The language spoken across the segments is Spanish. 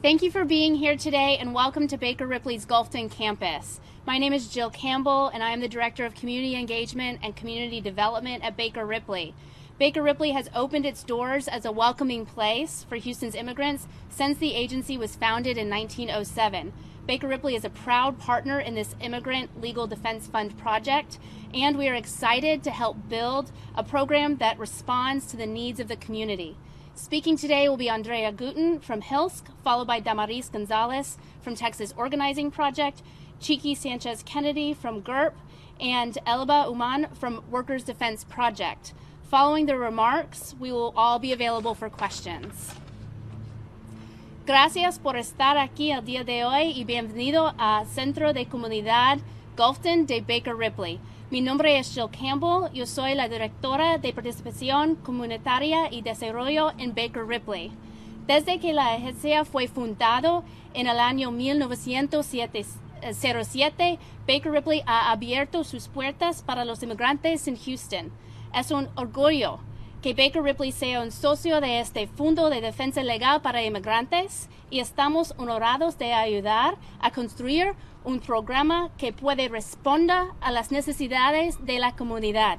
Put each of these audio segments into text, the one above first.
Thank you for being here today and welcome to Baker Ripley's Gulfton campus. My name is Jill Campbell and I am the Director of Community Engagement and Community Development at Baker Ripley. Baker Ripley has opened its doors as a welcoming place for Houston's immigrants since the agency was founded in 1907. Baker Ripley is a proud partner in this Immigrant Legal Defense Fund project, and we are excited to help build a program that responds to the needs of the community. Speaking today will be Andrea Guten from HILSC, followed by Damaris Gonzalez from Texas Organizing Project, Chiqui Sanchez Kennedy from GERP, and Elba Uman from Workers Defense Project. Following the remarks, we will all be available for questions. Gracias por estar aquí el día de hoy y bienvenido a Centro de Comunidad Gulfton de Baker Ripley. Mi nombre es Jill Campbell, yo soy la directora de participación comunitaria y desarrollo en Baker Ripley. Desde que la agencia fue fundado en el año 1907, Baker Ripley ha abierto sus puertas para los inmigrantes en Houston. Es un orgullo que Baker Ripley sea un socio de este Fondo de Defensa Legal para Inmigrantes y estamos honrados de ayudar a construir un programa que puede responder a las necesidades de la comunidad.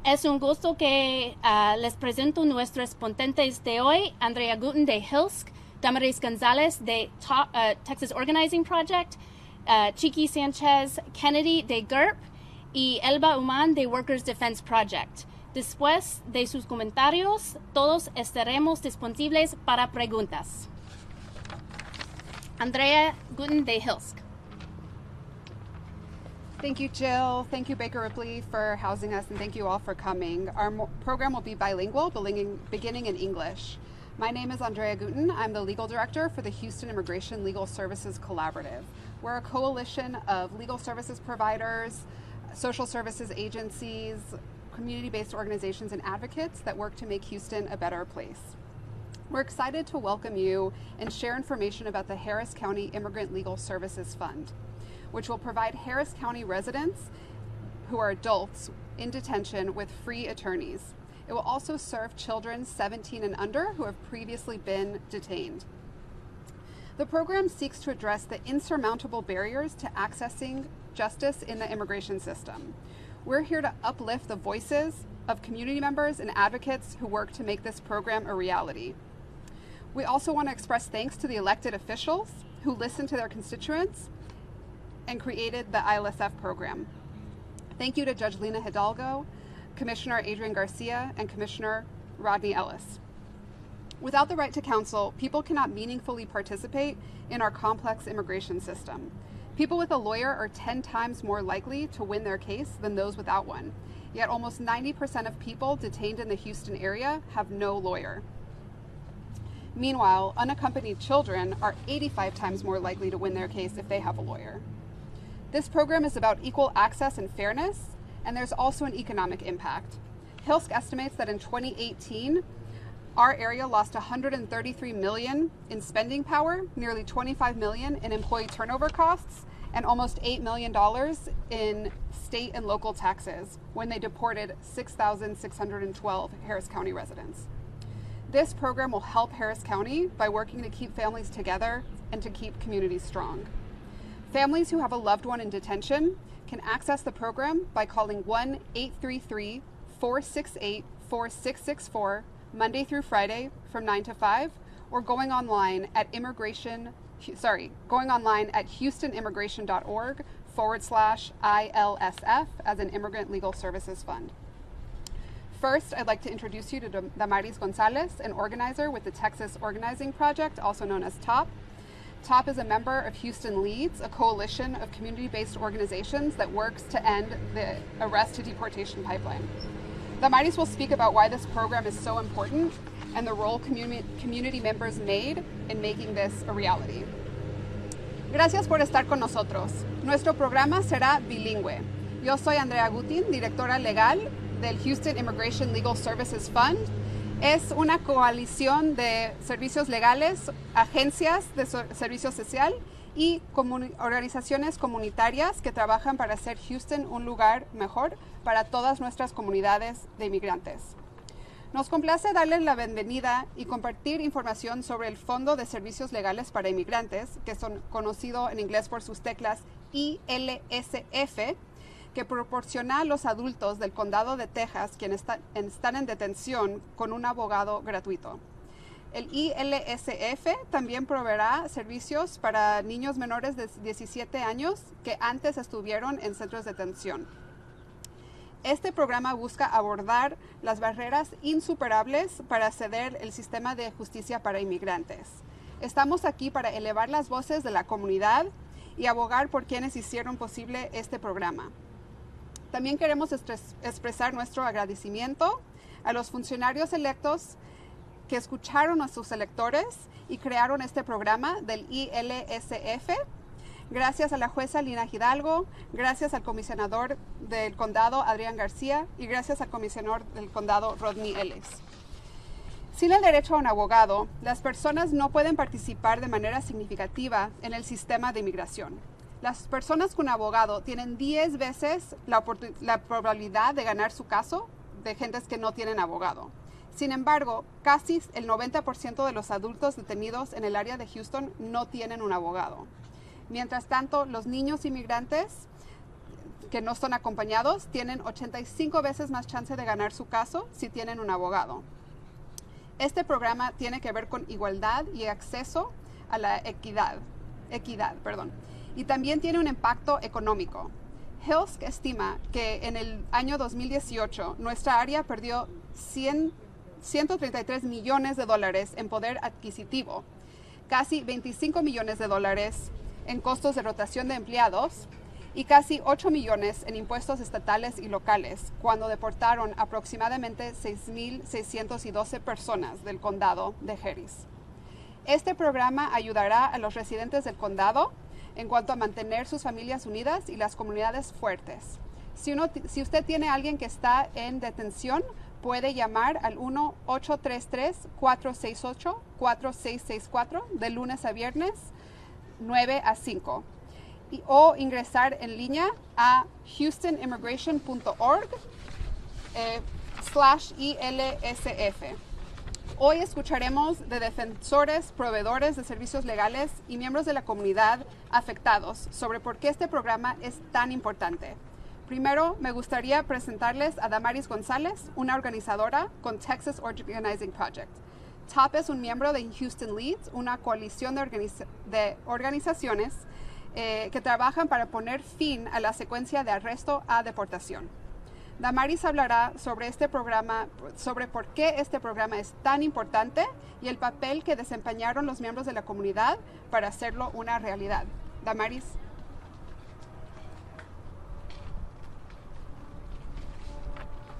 Es un gusto que les presento nuestros ponentes de hoy, Andrea Guten de HILSC, Damaris Gonzalez de Texas Organizing Project, Chiqui Sanchez Kennedy de GERP y Elba Uman de Workers Defense Project. Después de sus comentarios, todos estaremos disponibles para preguntas. Andrea Guten de HILSC. Thank you, Jill. Thank you, Baker Ripley, for housing us, and thank you all for coming. Our program will be bilingual, beginning in English. My name is Andrea Guten. I'm the legal director for the Houston Immigration Legal Services Collaborative. We're a coalition of legal services providers, social services agencies, community-based organizations, and advocates that work to make Houston a better place. We're excited to welcome you and share information about the Harris County Immigrant Legal Services Fund, which will provide Harris County residents who are adults in detention with free attorneys. It will also serve children 17 and under who have previously been detained. The program seeks to address the insurmountable barriers to accessing justice in the immigration system. We're here to uplift the voices of community members and advocates who work to make this program a reality. We also want to express thanks to the elected officials who listened to their constituents and created the ILSF program. Thank you to Judge Lina Hidalgo, Commissioner Adrian Garcia, and Commissioner Rodney Ellis. Without the right to counsel, people cannot meaningfully participate in our complex immigration system. People with a lawyer are 10 times more likely to win their case than those without one. Yet almost 90% of people detained in the Houston area have no lawyer. Meanwhile, unaccompanied children are 85 times more likely to win their case if they have a lawyer. This program is about equal access and fairness, and there's also an economic impact. HILSC estimates that in 2018, our area lost $133 million in spending power, nearly $25 million in employee turnover costs, and almost $8 million in state and local taxes when they deported 6,612 Harris County residents. This program will help Harris County by working to keep families together and to keep communities strong. Families who have a loved one in detention can access the program by calling 1-833-468-4664 Monday through Friday from 9 to 5, or going online at houstonimmigration.org/ILSF as an Immigrant Legal Services Fund. First, I'd like to introduce you to Damaris Gonzalez, an organizer with the Texas Organizing Project, also known as TOP. TOP is a member of Houston Leads, a coalition of community-based organizations that works to end the arrest to deportation pipeline. Damaris will speak about why this program is so important and the role community members made in making this a reality. Gracias por estar con nosotros. Nuestro programa será bilingüe. Yo soy Andrea Guten, directora legal del Houston Immigration Legal Services Fund. Es una coalición de servicios legales, agencias de servicio social y organizaciones comunitarias que trabajan para hacer Houston un lugar mejor para todas nuestras comunidades de inmigrantes. Nos complace darles la bienvenida y compartir información sobre el Fondo de Servicios Legales para Inmigrantes, que son conocido en inglés por sus teclas ILSF, que proporciona a los adultos del condado de Texas quienes están en detención con un abogado gratuito. El ILSF también proveerá servicios para niños menores de 17 años que antes estuvieron en centros de detención. Este programa busca abordar las barreras insuperables para acceder al sistema de justicia para inmigrantes. Estamos aquí para elevar las voces de la comunidad y abogar por quienes hicieron posible este programa. También queremos expresar nuestro agradecimiento a los funcionarios electos que escucharon a sus electores y crearon este programa del ILSF. Gracias a la jueza Lina Hidalgo, gracias al comisionador del condado Adrián García y gracias al comisionador del condado Rodney Ellis. Sin el derecho a un abogado, las personas no pueden participar de manera significativa en el sistema de inmigración. Las personas con abogado tienen 10 veces la probabilidad de ganar su caso de gentes que no tienen abogado. Sin embargo, casi el 90% de los adultos detenidos en el área de Houston no tienen un abogado. Mientras tanto, los niños inmigrantes que no son acompañados tienen 85 veces más chance de ganar su caso si tienen un abogado. Este programa tiene que ver con igualdad y acceso a la equidad. Y también tiene un impacto económico. HILSC estima que en el año 2018 nuestra área perdió 133 millones de dólares en poder adquisitivo, casi 25 millones de dólares en costos de rotación de empleados y casi 8 millones en impuestos estatales y locales cuando deportaron aproximadamente 6.612 personas del condado de Harris. Este programa ayudará a los residentes del condado en cuanto a mantener sus familias unidas y las comunidades fuertes. Si usted tiene a alguien que está en detención, puede llamar al 1-833-468-4664 de lunes a viernes, 9 a 5, o ingresar en línea a houstonimmigration.org/ILSF. Hoy escucharemos de defensores, proveedores de servicios legales y miembros de la comunidad afectados sobre por qué este programa es tan importante. Primero, me gustaría presentarles a Damaris González, una organizadora con Texas Organizing Project. TOP es un miembro de Houston Leads, una coalición de organizaciones que trabajan para poner fin a la secuencia de arresto a deportación. Damaris hablará sobre este programa, sobre por qué este programa es tan importante y el papel que desempeñaron los miembros de la comunidad para hacerlo una realidad. Damaris.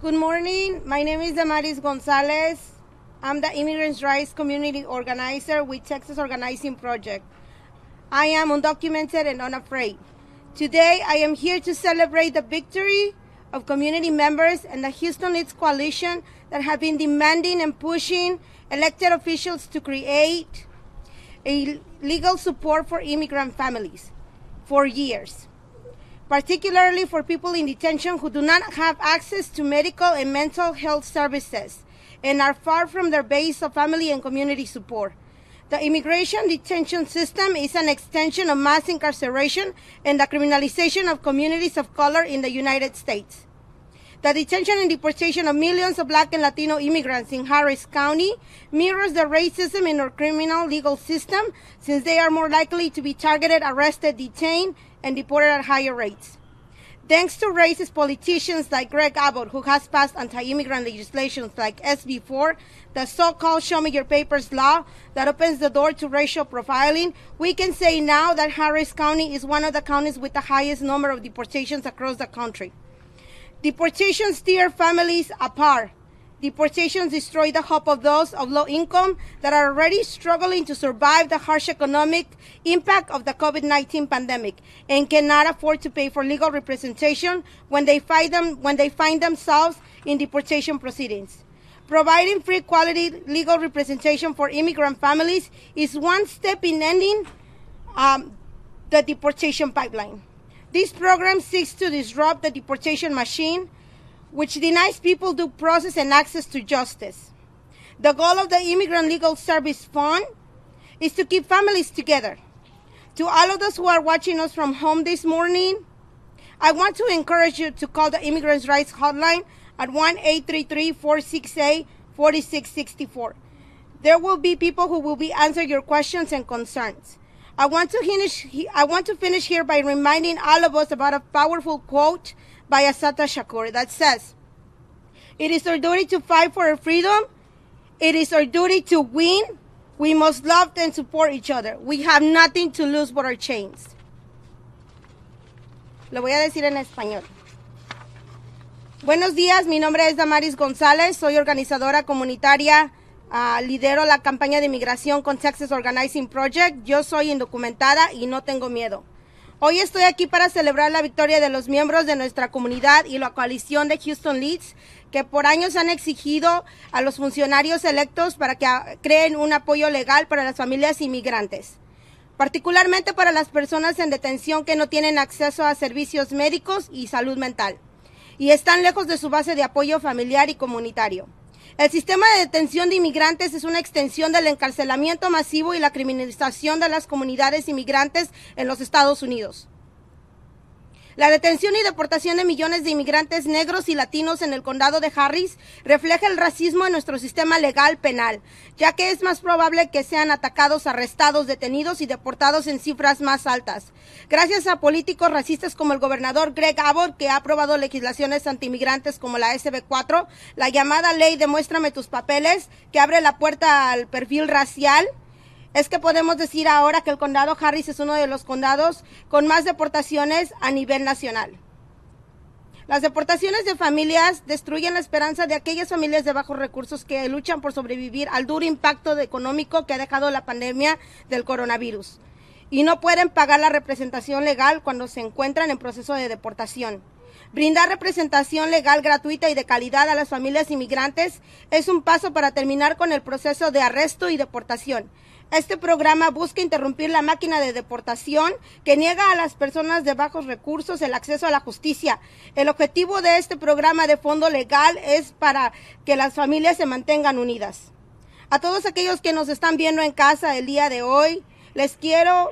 Good morning. My name is Damaris Gonzalez. I'm the Immigrants' Rights Community Organizer with Texas Organizing Project. I am undocumented and unafraid. Today, I am here to celebrate the victory of community members and the Houston Leads Coalition that have been demanding and pushing elected officials to create a legal support for immigrant families for years, particularly for people in detention who do not have access to medical and mental health services and are far from their base of family and community support. The immigration detention system is an extension of mass incarceration and the criminalization of communities of color in the United States. The detention and deportation of millions of Black and Latino immigrants in Harris County mirrors the racism in our criminal legal system, since they are more likely to be targeted, arrested, detained, and deported at higher rates. Thanks to racist politicians like Greg Abbott, who has passed anti-immigrant legislation like SB 4, the so-called Show Me Your Papers law that opens the door to racial profiling, we can say now that Harris County is one of the counties with the highest number of deportations across the country. Deportations tear families apart. Deportations destroy the hope of those of low income that are already struggling to survive the harsh economic impact of the COVID-19 pandemic and cannot afford to pay for legal representation when they find themselves in deportation proceedings. Providing free quality legal representation for immigrant families is one step in ending the deportation pipeline. This program seeks to disrupt the deportation machine which denies people due process and access to justice. The goal of the Immigrant Legal Service Fund is to keep families together. To all of those who are watching us from home this morning, I want to encourage you to call the Immigrants' Rights Hotline at 1-833-468-4664. There will be people who will be answering your questions and concerns. I want to finish here by reminding all of us about a powerful quote by Assata Shakur that says, "It is our duty to fight for our freedom. It is our duty to win. We must love and support each other. We have nothing to lose but our chains." Lo voy a decir en español. Buenos días, mi nombre es Damaris González, soy organizadora comunitaria, lidero la campaña de inmigración con Texas Organizing Project. Yo soy indocumentada y no tengo miedo. Hoy estoy aquí para celebrar la victoria de los miembros de nuestra comunidad y la coalición de Houston Leads, que por años han exigido a los funcionarios electos para que creen un apoyo legal para las familias inmigrantes, particularmente para las personas en detención que no tienen acceso a servicios médicos y salud mental, y están lejos de su base de apoyo familiar y comunitario. El sistema de detención de inmigrantes es una extensión del encarcelamiento masivo y la criminalización de las comunidades inmigrantes en los Estados Unidos. La detención y deportación de millones de inmigrantes negros y latinos en el condado de Harris refleja el racismo en nuestro sistema legal penal, ya que es más probable que sean atacados, arrestados, detenidos y deportados en cifras más altas. Gracias a políticos racistas como el gobernador Greg Abbott, que ha aprobado legislaciones antiinmigrantes como la SB4, la llamada ley Demuéstrame tus papeles, que abre la puerta al perfil racial, es que podemos decir ahora que el condado Harris es uno de los condados con más deportaciones a nivel nacional. Las deportaciones de familias destruyen la esperanza de aquellas familias de bajos recursos que luchan por sobrevivir al duro impacto económico que ha dejado la pandemia del coronavirus y no pueden pagar la representación legal cuando se encuentran en proceso de deportación. Brindar representación legal gratuita y de calidad a las familias inmigrantes es un paso para terminar con el proceso de arresto y deportación. Este programa busca interrumpir la máquina de deportación que niega a las personas de bajos recursos el acceso a la justicia. El objetivo de este programa de fondo legal es para que las familias se mantengan unidas. A todos aquellos que nos están viendo en casa el día de hoy, les quiero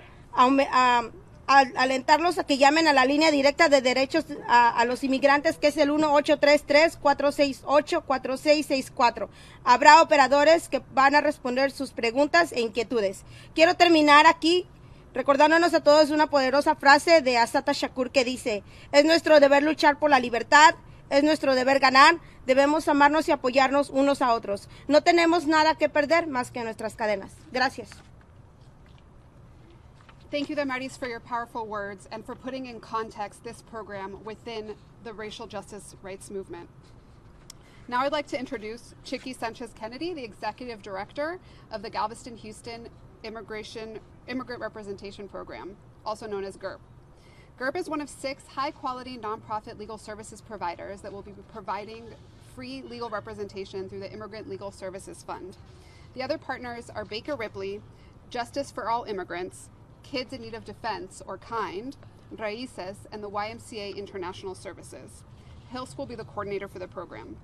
alentarlos a que llamen a la línea directa de derechos a los inmigrantes, que es el 1-833-468-4664. Habrá operadores que van a responder sus preguntas e inquietudes. Quiero terminar aquí recordándonos a todos una poderosa frase de Assata Shakur que dice: es nuestro deber luchar por la libertad, es nuestro deber ganar, debemos amarnos y apoyarnos unos a otros. No tenemos nada que perder más que nuestras cadenas. Gracias. Thank you, Damaris, for your powerful words and for putting in context this program within the racial justice rights movement. Now I'd like to introduce Chicky Sanchez-Kennedy, the Executive Director of the Galveston-Houston Immigrant Representation Program, also known as GIRP. GIRP is one of 6 high-quality nonprofit legal services providers that will be providing free legal representation through the Immigrant Legal Services Fund. The other partners are Baker Ripley, Justice for All Immigrants, Kids in Need of Defense, or KIND, Raíces, and the YMCA International Services. Hills will be the coordinator for the program.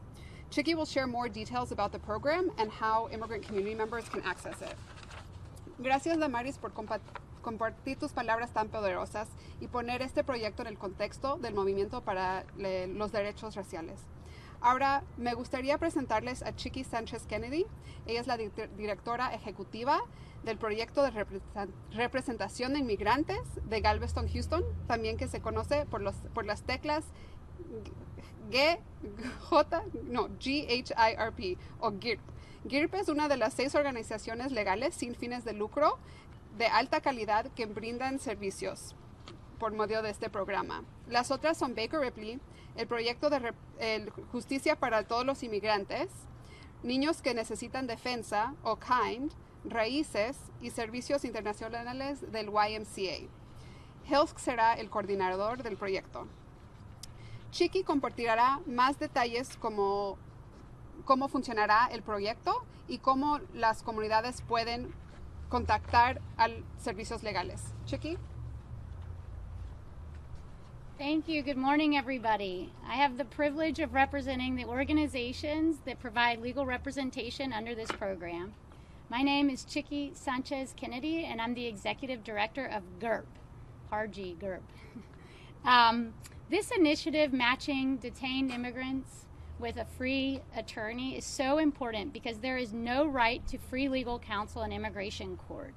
Chicky will share more details about the program and how immigrant community members can access it. Gracias, Damaris, por compartir tus palabras tan poderosas y poner este proyecto en el contexto del movimiento para los derechos raciales. Ahora, me gustaría presentarles a Chicky Sanchez-Kennedy. Ella es la directora ejecutiva del proyecto de representación de inmigrantes de Galveston-Houston, también que se conoce por las teclas GHIRP o GIRP. GIRP es una de las 6 organizaciones legales sin fines de lucro de alta calidad que brindan servicios por medio de este programa. Las otras son Baker Ripley, el proyecto de Justicia para todos los inmigrantes, Niños que necesitan defensa o KIND, Raíces y Servicios Internacionales del YMCA. Hills será el coordinador del proyecto. Chicky compartirá más detalles como cómo funcionará el proyecto y cómo las comunidades pueden contactar a servicios legales. Chicky. Thank you. Good morning, everybody. I have the privilege of representing the organizations that provide legal representation under this program. My name is Chicky Sanchez Kennedy, and I'm the Executive Director of GIRP, RG GIRP. This initiative, matching detained immigrants with a free attorney, is so important because there is no right to free legal counsel in immigration court.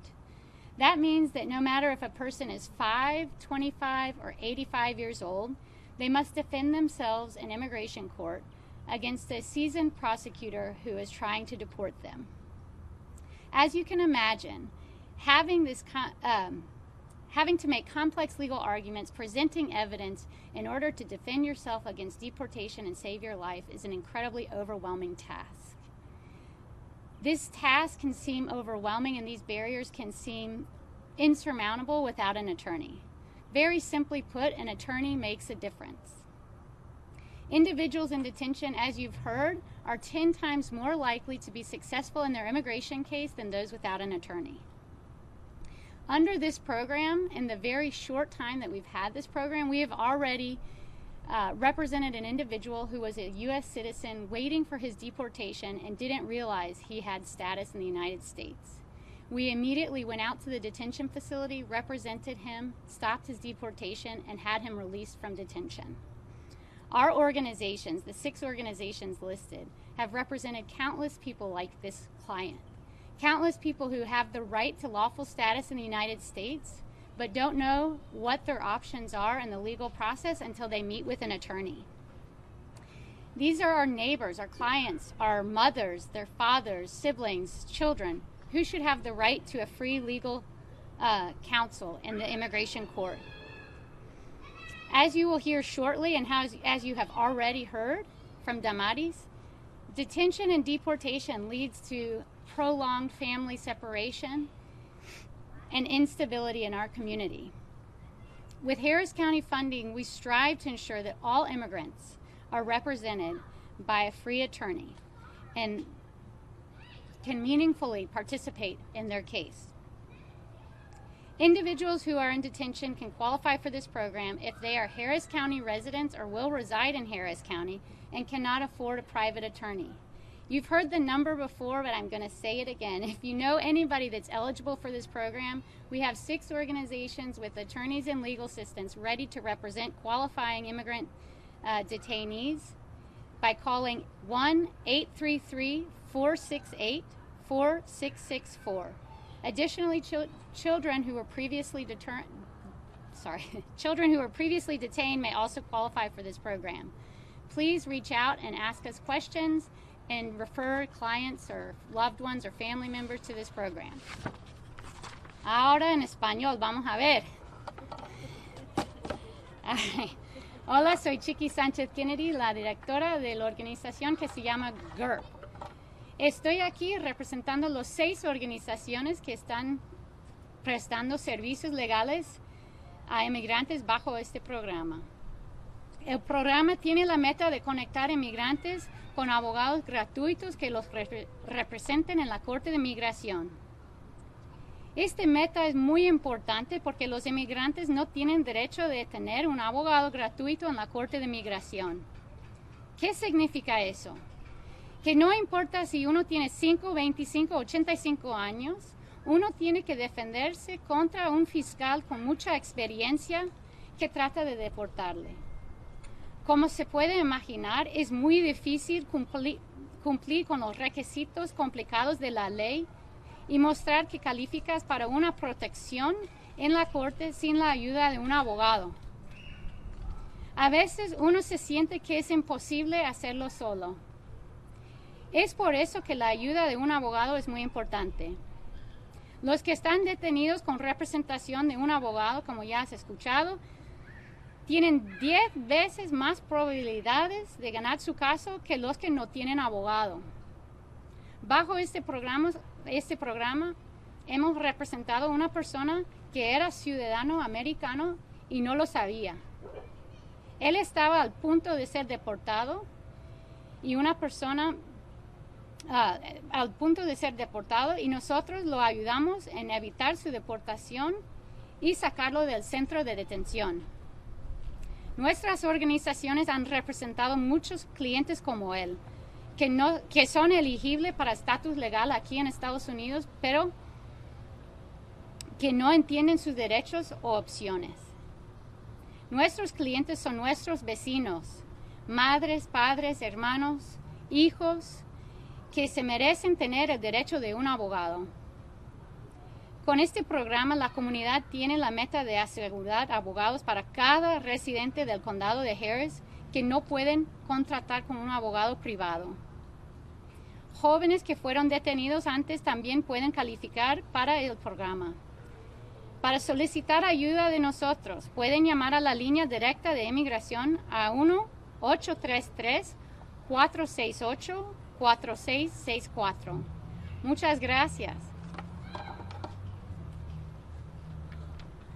That means that no matter if a person is 5, 25, or 85 years old, they must defend themselves in immigration court against a seasoned prosecutor who is trying to deport them. As you can imagine, having to make complex legal arguments, presenting evidence in order to defend yourself against deportation and save your life is an incredibly overwhelming task. This task can seem overwhelming, and these barriers can seem insurmountable without an attorney. Very simply put, an attorney makes a difference. Individuals in detention, as you've heard, are 10 times more likely to be successful in their immigration case than those without an attorney. Under this program, in the very short time that we've had this program, we have already represented an individual who was a U.S. citizen waiting for his deportation and didn't realize he had status in the United States. We immediately went out to the detention facility, represented him, stopped his deportation, and had him released from detention. Our organizations, the 6 organizations listed, have represented countless people like this client. Countless people who have the right to lawful status in the United States, but don't know what their options are in the legal process until they meet with an attorney. These are our neighbors, our clients, our mothers, their fathers, siblings, children, who should have the right to a free legal counsel in the immigration court. As you will hear shortly, and as you have already heard from Damaris, detention and deportation leads to prolonged family separation and instability in our community. With Harris County funding, we strive to ensure that all immigrants are represented by a free attorney and can meaningfully participate in their case. Individuals who are in detention can qualify for this program if they are Harris County residents or will reside in Harris County and cannot afford a private attorney. You've heard the number before, but I'm going to say it again. If you know anybody that's eligible for this program, we have 6 organizations with attorneys and legal assistants ready to represent qualifying immigrant detainees by calling 1-833-468-4664. Additionally, children who were previously detained may also qualify for this program. Please reach out and ask us questions and refer clients or loved ones or family members to this program. Ahora en español, vamos a ver. Hola, soy Chicky Sánchez Kennedy, la directora de la organización que se llama GIRP. Estoy aquí representando las 6 organizaciones que están prestando servicios legales a inmigrantes bajo este programa. El programa tiene la meta de conectar inmigrantes con abogados gratuitos que los representen en la Corte de Migración. Esta meta es muy importante porque los inmigrantes no tienen derecho de tener un abogado gratuito en la Corte de Migración. ¿Qué significa eso? Que no importa si uno tiene 5, 25, 85 años, uno tiene que defenderse contra un fiscal con mucha experiencia que trata de deportarle. Como se puede imaginar, es muy difícil cumplir con los requisitos complicados de la ley y mostrar que calificas para una protección en la corte sin la ayuda de un abogado. A veces uno se siente que es imposible hacerlo solo. Es por eso que la ayuda de un abogado es muy importante. Los que están detenidos con representación de un abogado, como ya has escuchado, tienen 10 veces más probabilidades de ganar su caso que los que no tienen abogado. Bajo este programa hemos representado a una persona que era ciudadano americano y no lo sabía. Él estaba al punto de ser deportado y nosotros lo ayudamos en evitar su deportación y sacarlo del centro de detención. Nuestras organizaciones han representado muchos clientes como él, que son elegibles para estatus legal aquí en Estados Unidos, pero que no entienden sus derechos o opciones. Nuestros clientes son nuestros vecinos, madres, padres, hermanos, hijos, que se merecen tener el derecho de un abogado. Con este programa, la comunidad tiene la meta de asegurar abogados para cada residente del condado de Harris que no pueden contratar con un abogado privado. Jóvenes que fueron detenidos antes también pueden calificar para el programa. Para solicitar ayuda de nosotros, pueden llamar a la línea directa de inmigración a 1-833-468-4664. Muchas gracias.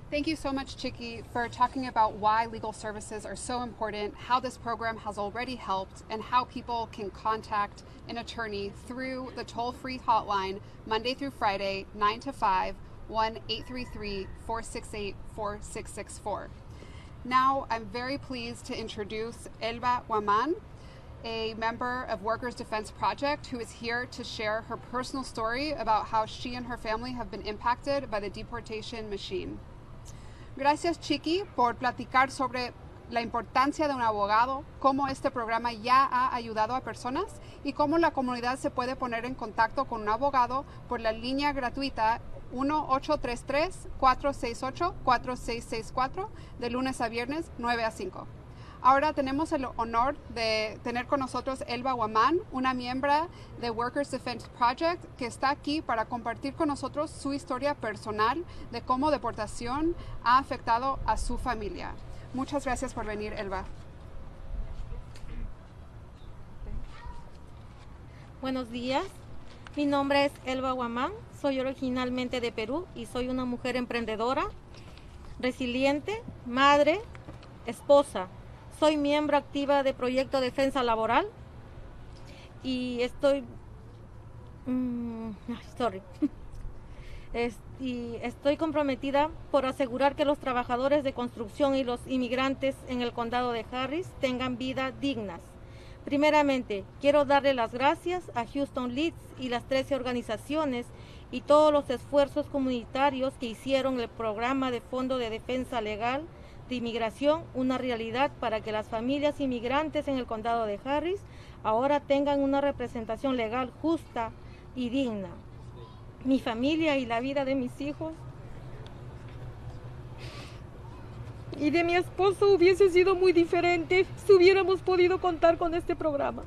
Thank you so much, Chicky, for talking about why legal services are so important, how this program has already helped, and how people can contact an attorney through the toll-free hotline Monday through Friday, 9 to 5, 1-833-468-4664. Now, I'm very pleased to introduce Elba Guaman, a member of Workers Defense Project, who is here to share her personal story about how she and her family have been impacted by the deportation machine. Gracias, Chiqui, por platicar sobre la importancia de un abogado, cómo este programa ya ha ayudado a personas y cómo la comunidad se puede poner en contacto con un abogado por la línea gratuita 1-833-468-4664 de lunes a viernes 9 a 5. Ahora tenemos el honor de tener con nosotros Elba Guaman, una miembro de Workers Defense Project, que está aquí para compartir con nosotros su historia personal de cómo deportación ha afectado a su familia. Muchas gracias por venir, Elba. Buenos días, mi nombre es Elba Guaman, soy originalmente de Perú y soy una mujer emprendedora, resiliente, madre, esposa. Soy miembro activa de Proyecto Defensa Laboral y estoy comprometida por asegurar que los trabajadores de construcción y los inmigrantes en el condado de Harris tengan vidas dignas. Primeramente, quiero darle las gracias a Houston Leads y las 13 organizaciones y todos los esfuerzos comunitarios que hicieron el programa de Fondo de Defensa Legal de Inmigración una realidad para que las familias inmigrantes en el condado de Harris ahora tengan una representación legal justa y digna. Mi familia y la vida de mis hijos y de mi esposo hubiese sido muy diferente si hubiéramos podido contar con este programa.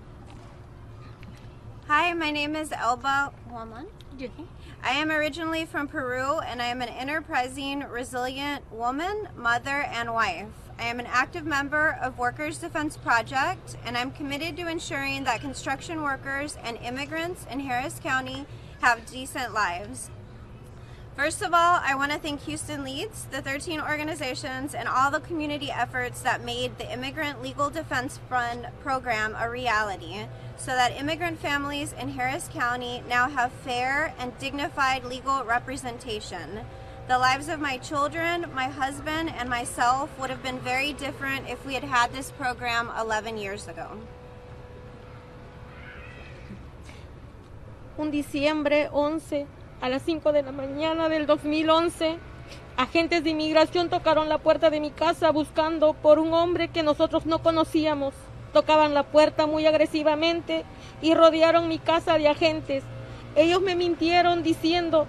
Hi, my name is Elba Guaman. I am originally from Peru, and I am an enterprising, resilient woman, mother, and wife. I am an active member of Workers Defense Project, and I'm committed to ensuring that construction workers and immigrants in Harris County have decent lives. First of all, I want to thank Houston Leads, the 13 organizations, and all the community efforts that made the Immigrant Legal Defense Fund program a reality, so that immigrant families in Harris County now have fair and dignified legal representation. The lives of my children, my husband, and myself would have been very different if we had had this program 11 years ago. Un diciembre 11 a las 5 de la mañana del 2011, agentes de inmigración tocaron la puerta de mi casa buscando por un hombre que nosotros no conocíamos. Tocaban la puerta muy agresivamente y rodearon mi casa de agentes. Ellos me mintieron diciendo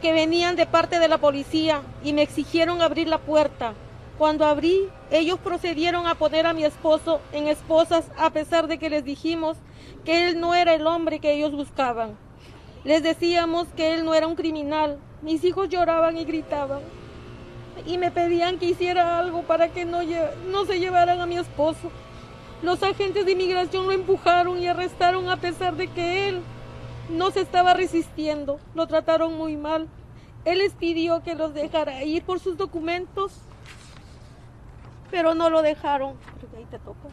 que venían de parte de la policía y me exigieron abrir la puerta. Cuando abrí, ellos procedieron a poner a mi esposo en esposas a pesar de que les dijimos que él no era el hombre que ellos buscaban. Les decíamos que él no era un criminal. Mis hijos lloraban y gritaban y me pedían que hiciera algo para que no se llevaran a mi esposo. Los agentes de inmigración lo empujaron y arrestaron a pesar de que él no se estaba resistiendo. Lo trataron muy mal. Él les pidió que los dejara ir por sus documentos, pero no lo dejaron. Ahí te toca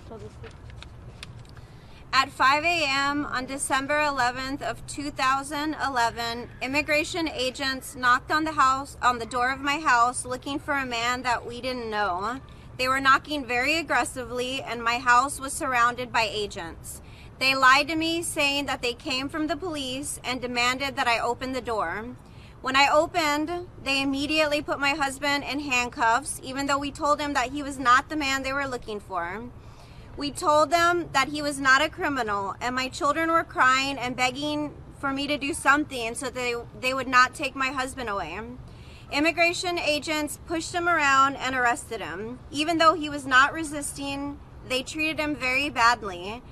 traducir. At 5 a.m. on December 11th of 2011, immigration agents knocked on the door of my house looking for a man that we didn't know. They were knocking very aggressively, and my house was surrounded by agents. They lied to me, saying that they came from the police and demanded that I open the door. When I opened, they immediately put my husband in handcuffs, even though we told him that he was not the man they were looking for. We told them that he was not a criminal, and my children were crying and begging for me to do something so that they would not take my husband away. Immigration agents pushed him around and arrested him. Even though he was not resisting, they treated him very badly.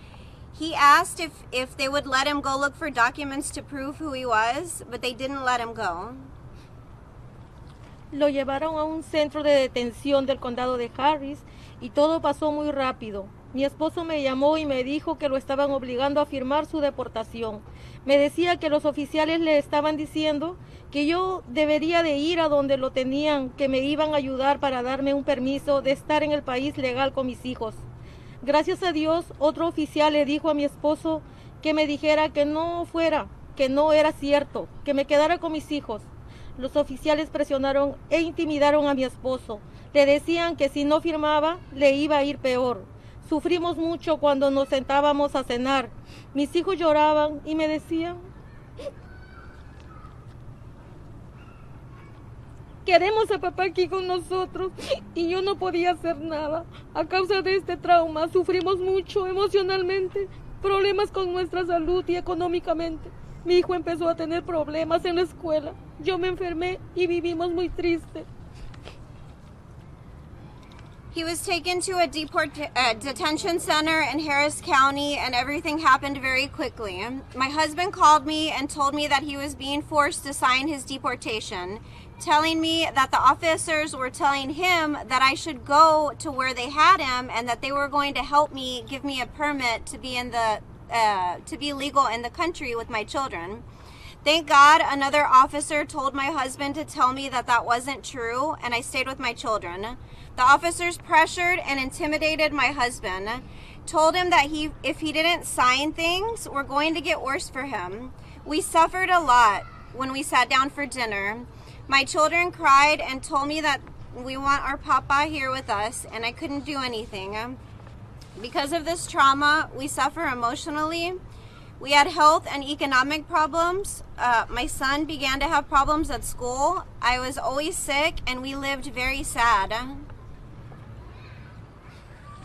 He asked if they would let him go look for documents to prove who he was, but they didn't let him go. Lo llevaron a un centro de detención del condado de Harris y todo pasó muy rápido. Mi esposo me llamó y me dijo que lo estaban obligando a firmar su deportación. Me decía que los oficiales le estaban diciendo que yo debería de ir a donde lo tenían, que me iban a ayudar para darme un permiso de estar en el país legal con mis hijos. Gracias a Dios, otro oficial le dijo a mi esposo que me dijera que no fuera, que no era cierto, que me quedara con mis hijos. Los oficiales presionaron e intimidaron a mi esposo. Le decían que si no firmaba, le iba a ir peor. Sufrimos mucho cuando nos sentábamos a cenar. Mis hijos lloraban y me decían: queremos a papá aquí con nosotros, y yo no podía hacer nada. A causa de este trauma sufrimos mucho emocionalmente, problemas con nuestra salud y económicamente. Mi hijo empezó a tener problemas en la escuela. Yo me enfermé y vivimos muy tristes. He was taken to a detention center in Harris County, and everything happened very quickly. My husband called me and told me that he was being forced to sign his deportation, telling me that the officers were telling him that I should go to where they had him and that they were going to help me, give me a permit to be to be legal in the country with my children. Thank God another officer told my husband to tell me that that wasn't true, and I stayed with my children. The officers pressured and intimidated my husband, told him that if he didn't sign things, were going to get worse for him. We suffered a lot when we sat down for dinner. My children cried and told me that we want our papa here with us, and I couldn't do anything. Because of this trauma, we suffer emotionally. We had health and economic problems. My son began to have problems at school. I was always sick, and we lived very sad.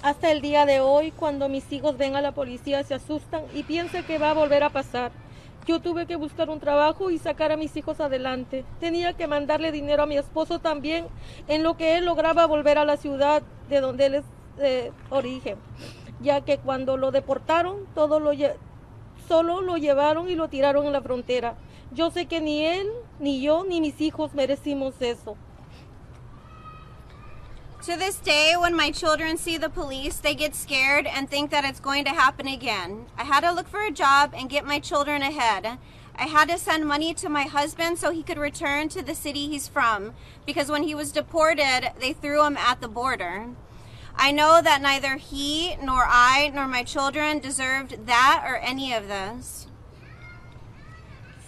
Hasta el día de hoy, cuando mis hijos ven a la policía, se asustan y piensan que va a volver a pasar. Yo tuve que buscar un trabajo y sacar a mis hijos adelante. Tenía que mandarle dinero a mi esposo también, en lo que él lograba volver a la ciudad de donde él es de origen, ya que cuando lo deportaron, solo lo llevaron y lo tiraron en la frontera. Yo sé que ni él, ni yo, ni mis hijos merecimos eso. To this day, when my children see the police, they get scared and think that it's going to happen again. I had to look for a job and get my children ahead. I had to send money to my husband so he could return to the city he's from, because when he was deported, they threw him at the border. I know that neither he, nor I, nor my children deserved that or any of this.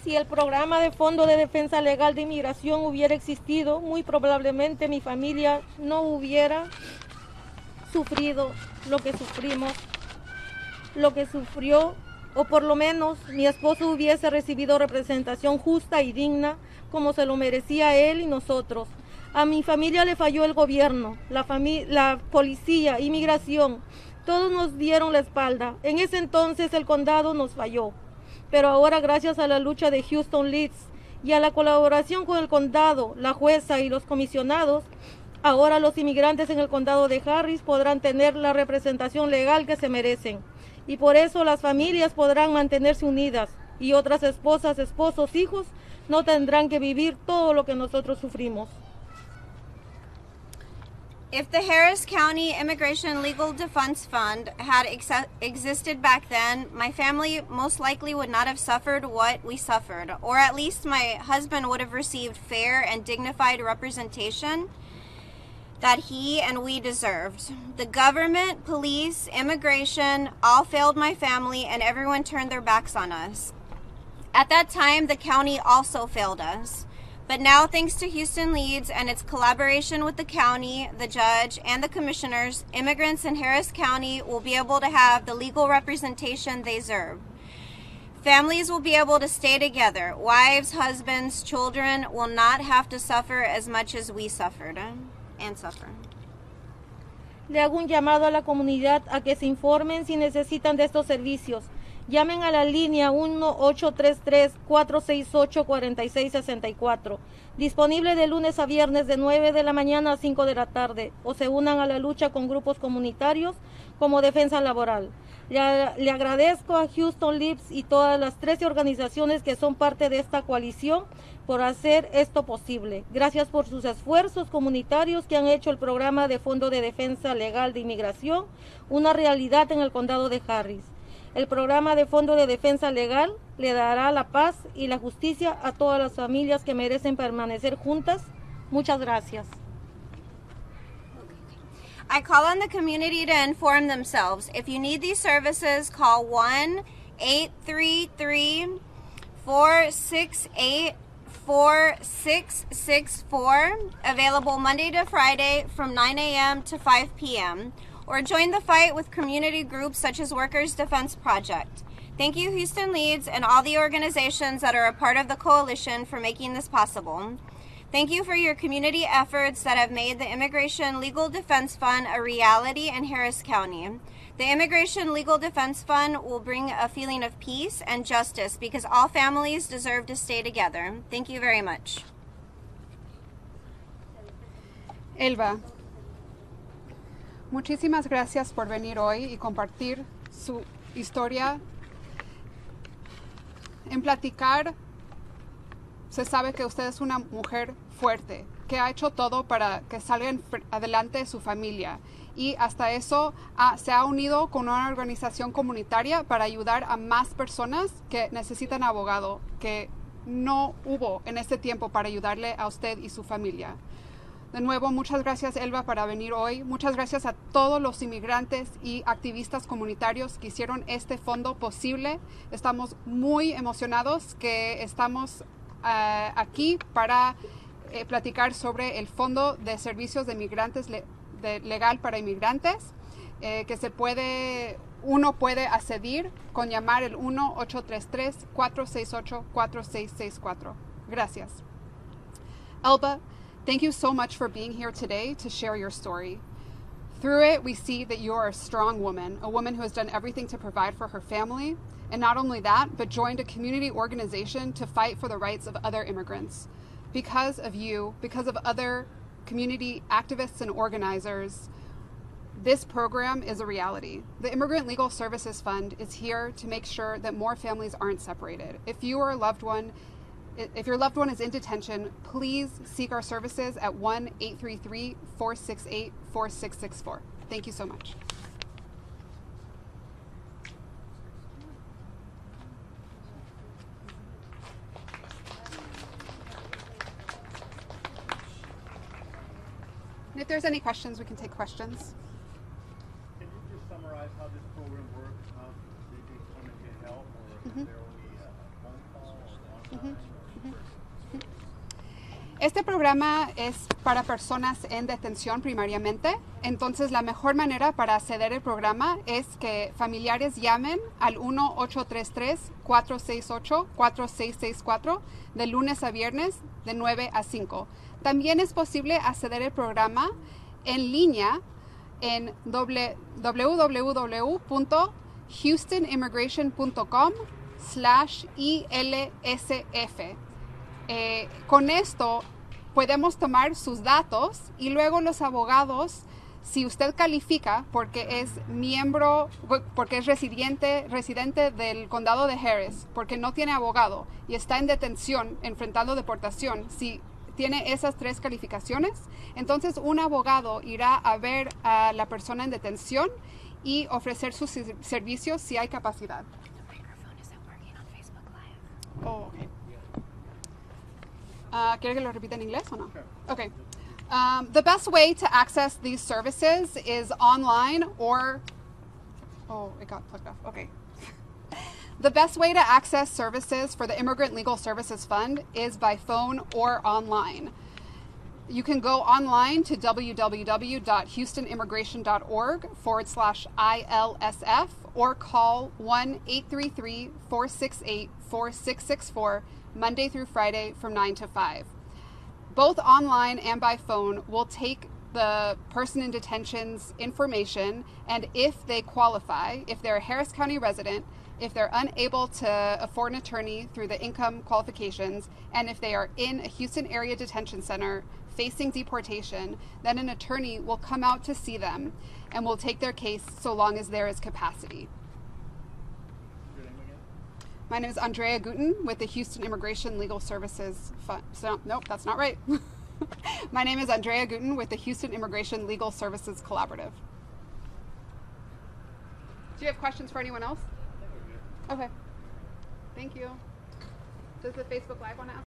Si el programa de Fondo de Defensa Legal de Inmigración hubiera existido, muy probablemente mi familia no hubiera sufrido lo que sufrimos, lo que sufrió, o por lo menos mi esposo hubiese recibido representación justa y digna como se lo merecía él y nosotros. A mi familia le falló el gobierno, la policía, inmigración, todos nos dieron la espalda. En ese entonces el condado nos falló. Pero ahora, gracias a la lucha de Houston Leads y a la colaboración con el condado, la jueza y los comisionados, ahora los inmigrantes en el condado de Harris podrán tener la representación legal que se merecen. Y por eso las familias podrán mantenerse unidas y otras esposas, esposos, hijos no tendrán que vivir todo lo que nosotros sufrimos. If the Harris County Immigration Legal Defense Fund had existed back then, my family most likely would not have suffered what we suffered, or at least my husband would have received fair and dignified representation that he and we deserved. The government, police, immigration all failed my family, and everyone turned their backs on us. At that time, the county also failed us. But now, thanks to Houston Leads and its collaboration with the county, the judge, and the commissioners, immigrants in Harris County will be able to have the legal representation they deserve. Families will be able to stay together. Wives, husbands, children will not have to suffer as much as we suffered and suffer. Le hago un llamado a la comunidad a que se informen si necesitan de estos servicios. Llamen a la línea 1-833-468-4664, disponible de lunes a viernes de 9 de la mañana a 5 de la tarde, o se unan a la lucha con grupos comunitarios como Defensa Laboral. Le agradezco a Houston Leads y todas las 13 organizaciones que son parte de esta coalición por hacer esto posible. Gracias por sus esfuerzos comunitarios que han hecho el programa de Fondo de Defensa Legal de Inmigración una realidad en el condado de Harris. El programa de Fondo de Defensa Legal le dará la paz y la justicia a todas las familias que merecen permanecer juntas. Muchas gracias. I call on the community to inform themselves. If you need these services, call 1-833-468-4664, available Monday to Friday from 9 a.m. to 5 p.m., or join the fight with community groups such as Workers Defense Project. Thank you, Houston Leads, and all the organizations that are a part of the coalition for making this possible. Thank you for your community efforts that have made the Immigration Legal Defense Fund a reality in Harris County. The Immigration Legal Defense Fund will bring a feeling of peace and justice because all families deserve to stay together. Thank you very much. Elba, muchísimas gracias por venir hoy y compartir su historia. En platicar, se sabe que usted es una mujer fuerte, que ha hecho todo para que salga adelante su familia. Y hasta eso se ha unido con una organización comunitaria para ayudar a más personas que necesitan abogado, que no hubo en este tiempo para ayudarle a usted y su familia. De nuevo, muchas gracias, Elba, para venir hoy. Muchas gracias a todos los inmigrantes y activistas comunitarios que hicieron este fondo posible. Estamos muy emocionados que estamos aquí para platicar sobre el Fondo de Servicios de Inmigrantes Legal para Inmigrantes, que uno puede acceder con llamar el 1-833-468-4664. Gracias. Elba, thank you so much for being here today to share your story. Through it, we see that you are a strong woman, a woman who has done everything to provide for her family, and not only that, but joined a community organization to fight for the rights of other immigrants. Because of you, because of other community activists and organizers, this program is a reality. The Immigrant Legal Services Fund is here to make sure that more families aren't separated. If your loved one is in detention, please seek our services at 1-833-468-4664. Thank you so much. If there's any questions, we can take questions. Can you just summarize how this program works? How they come and get help, or is there only a phone call or online? Este programa es para personas en detención primariamente, entonces la mejor manera para acceder al programa es que familiares llamen al 1-833-468-4664 de lunes a viernes de 9 a 5. También es posible acceder al programa en línea en www.houstonimmigration.com/ILSF. Con esto podemos tomar sus datos y luego los abogados, si usted califica porque es residente del condado de Harris, porque no tiene abogado y está en detención enfrentando deportación, si tiene esas 3 calificaciones, entonces un abogado irá a ver a la persona en detención y ofrecer sus servicios si hay capacidad. Oh, okay. ¿Quiere que lo repita en inglés o no? Okay. The best way to access these services is online or... Oh, it got plugged off. Okay. The best way to access services for the Immigrant Legal Services Fund is by phone or online. You can go online to www.houstonimmigration.org/ILSF or call 1-833-468-4664 Monday through Friday from 9 to 5. Both online and by phone will take the person in detention's information, and if they qualify, if they're a Harris County resident, if they're unable to afford an attorney through the income qualifications, and if they are in a Houston area detention center facing deportation, then an attorney will come out to see them and will take their case so long as there is capacity. Your name again? My name is Andrea Guten with the Houston Immigration Legal Services Fund. So, nope, that's not right. My name is Andrea Guten with the Houston Immigration Legal Services Collaborative. Do you have questions for anyone else? Okay. Thank you. Does the Facebook Live want to ask?